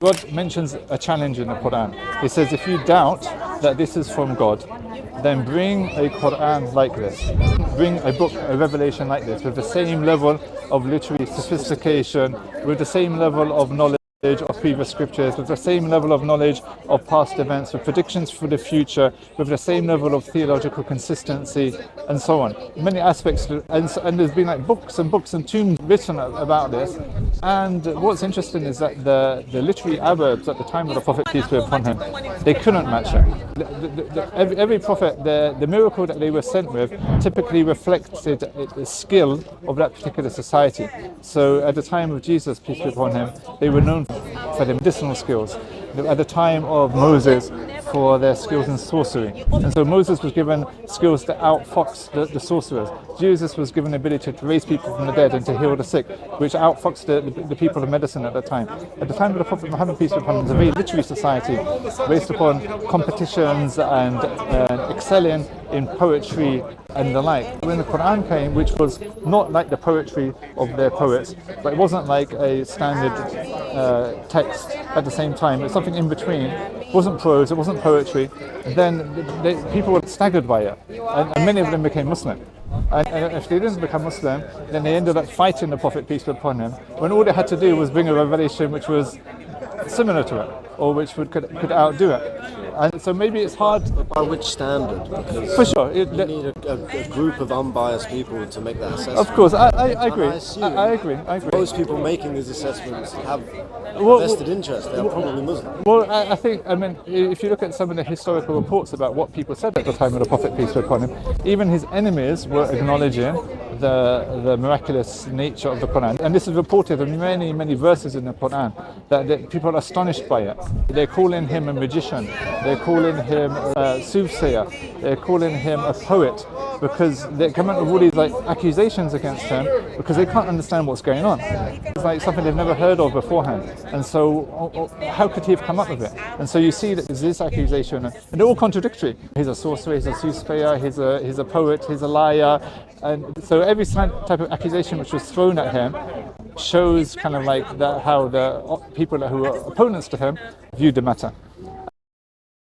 God mentions a challenge in the Qur'an. He says, if you doubt that this is from God, then bring a Qur'an like this. Bring a book, a revelation like this, with the same level of literary sophistication, with the same level of knowledge of previous scriptures, with the same level of knowledge of past events, with predictions for the future, with the same level of theological consistency, and so on. Many aspects, and there's been like books and books and tombs written about this. And what's interesting is that the literary Arabs at the time of the Prophet, peace be upon him, they couldn't match it. Every prophet, the miracle that they were sent with typically reflected the skill of that particular society. So at the time of Jesus, peace be upon him, they were known for their medicinal skills. At the time of Moses, for their skills in sorcery. And so Moses was given skills to outfox the sorcerers. Jesus was given the ability to raise people from the dead and to heal the sick, which outfoxed the people of medicine at the time. At the time of the Prophet Muhammad, peace be upon him, it was a very literary society based upon competitions and excelling in poetry and the like. When the Qur'an came, which was not like the poetry of their poets, but it wasn't like a standard text at the same time, it's something in between. It wasn't prose, it wasn't poetry. Then people were staggered by it, and many of them became Muslim. And if they didn't become Muslim, then they ended up fighting the Prophet, peace be upon him, when all they had to do was bring a revelation which was similar to it, or which could outdo it. And so maybe it's hard. By which standard? Because for sure, you need a group of unbiased people to make that assessment. Of course, I agree. I agree. Most people making these assessments have a vested interest. They're probably Muslim. Well, I think, if you look at some of the historical reports about what people said at the time of the Prophet, peace be upon him, even his enemies were acknowledging the miraculous nature of the Qur'an. And this is reported in many, many verses in the Qur'an, that people are astonished by it. They're calling him a magician, they're calling him a soothsayer, they're calling him a poet, because they come up with all these accusations against him because they can't understand what's going on. It's like something they've never heard of beforehand. And so how could he have come up with it? And so you see that there's this accusation, and they're all contradictory. He's a sorcerer, he's a soothsayer, he's a poet, he's a liar. And so every type of accusation which was thrown at him shows kind of how the people who are opponents to him viewed the matter.